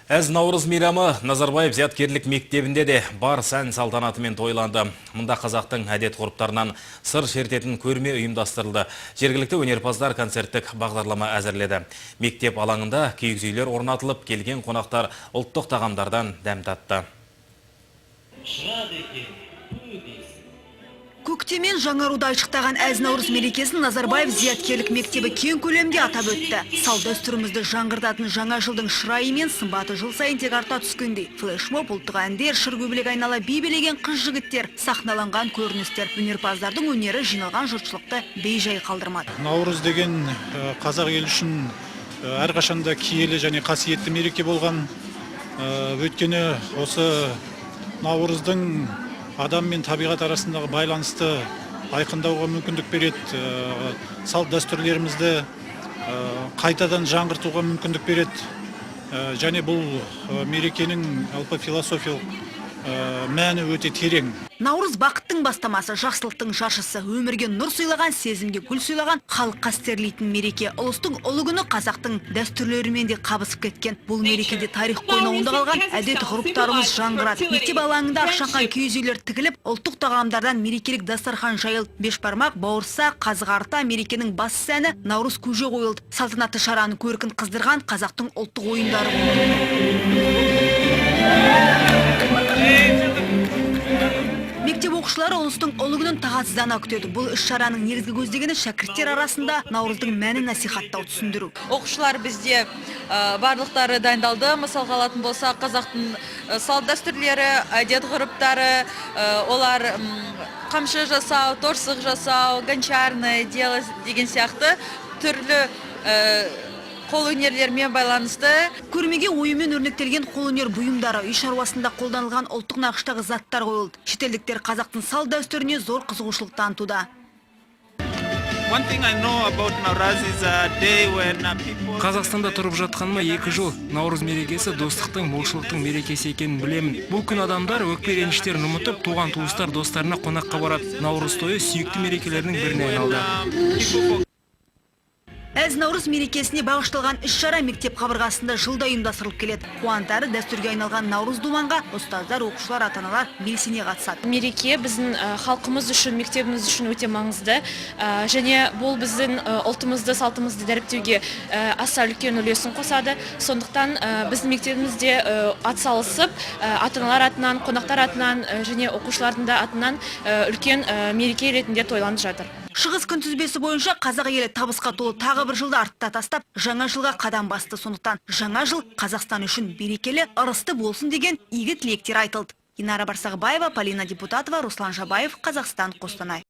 Әз Наурыз мейрамы Назарбаев зияткерлік мектебінде де бар сән салтанатымен тойланды. Мұнда қазақтың әдет ғұрыптарынан сыр шертетін көрме ұйымдастырылды. Жергілікті өнерпаздар концерттік бағдарлама әзірледі. Мектеп алаңында киіз үйлер орнатылып, келген қонақтар ұлттық тағамдардан дәм татты. Көктемен жаңаруда айшықтаған Әз Наурыз мерекесін Назарбаев зияткерлік мектебі кең көлемде атап өтті. Салт дәстүрімізді жаңғыртатын жаңа жылдың шырайы мен сымбаты жыл сайын тек арта түскендей. Флешмоб, ұлттық әндер, шыр көбелек айнала би билеген қыз-жігіттер, сахналанған көріністер, өнерпаздардың өнері жиналған жұртшылықты бей-жай қалдырмады. Наурыз деген қазақ ел үшін әрқашанда киелі және қасиетті мереке болған. Өйткені осы Наурыздың адам мен табиғат арасындағы байланысты айқындауға мүмкіндік береді, салт дәстүрлерімізді қайтадан жаңғыртуға мүмкіндік береді. Және бұл мерекенің алпа философиялық мәні өте терең. Наурыз бақыттың бастамасы, жақсылықтың жаршысы, өмірге нұр сыйлаған, сезімге гүл сыйлаған, халық қастерлейтін мереке. Ұлыстың ұлы күні қазақтың дәстүрлерімен де қабысып кеткен. Бұл мерекеде тарих қойнауында қалған әдет ғұрыптарымыз жаңғырады. Мектеп алаңында ақшаңқан киіз үйлер тігіліп, ұлттық тағамдардан мерекелік дастархан жайылды. Бешбармақ, бауырсақ, қазы-қарта мерекенің бас сәні Наурыз көже қойылды. Салтанатты шараны көркін қыздырған қазақтың ұлттық ойындары болды. Мектеп оқушылары ұлыстың ұлы күнін тағатсыздана күтеді. Бұл іс-шараның негізгі көздегені шәкірттер арасында Наурыздың мәнін насихаттау, түсіндіру. Оқушылар бізде барлықтары дайындалды. Мысалға алатын болса, қазақтың салт дәстүрлері, әдет ғұрыптары, олар қамшы жасау, торсық жасау, гончарный дело деген сияқты түрлі қолөнерлермен байланысты. Көрмеге ойымен өрнектелген қолөнер бұйымдары, үй шаруасында қолданылған ұлттық нақыштағы заттар қойылды. Шетелдіктер қазақтың салт дәстүріне зор қызығушылық танытуда. Қазақстанда тұрып жатқаныма 2 жыл. Наурыз мерекесі достықтың, молшылықтың мерекесі екенін білемін. Бұл күн адамдар өкпе-реніштерін ұмытып, туған туыстар достарына қонаққа барады. Наурыз тойы сүйікті мерекелердің біріне айналды. Әз Наурыз мерекесіне бағышталған іс-шара мектеп қабырғасында жылда ұйымдастырылып келеді. Қуантары дәстүрге айналған Наурыз думанға ұстаздар, оқушылар, ата-аналар белсене қатысады. Мереке біздің халқымыз үшін, мектебіміз үшін өте маңызды. Және бұл біздің ұлтымызды, салтымызды дәріптеуге аса үлкен үлесін қосады. Сондықтан біздің мектебімізде атсалысып, ата-аналар атынан, қонақтар атынан және оқушылардың да атынан үлкен мереке ретінде тойланып жатыр. Шығыс күнтізбесі бойынша қазақ елі табысқа толы тағы бір жылды артта тастап, жаңа жылға қадам басты. Сондықтан жаңа жыл Қазақстан үшін берекелі, ырысты болсын деген игі тілектер айтылды. Инара Барсағбаева, Полина Депутатова, Руслан Жабаев, Қазақстан, Қостанай.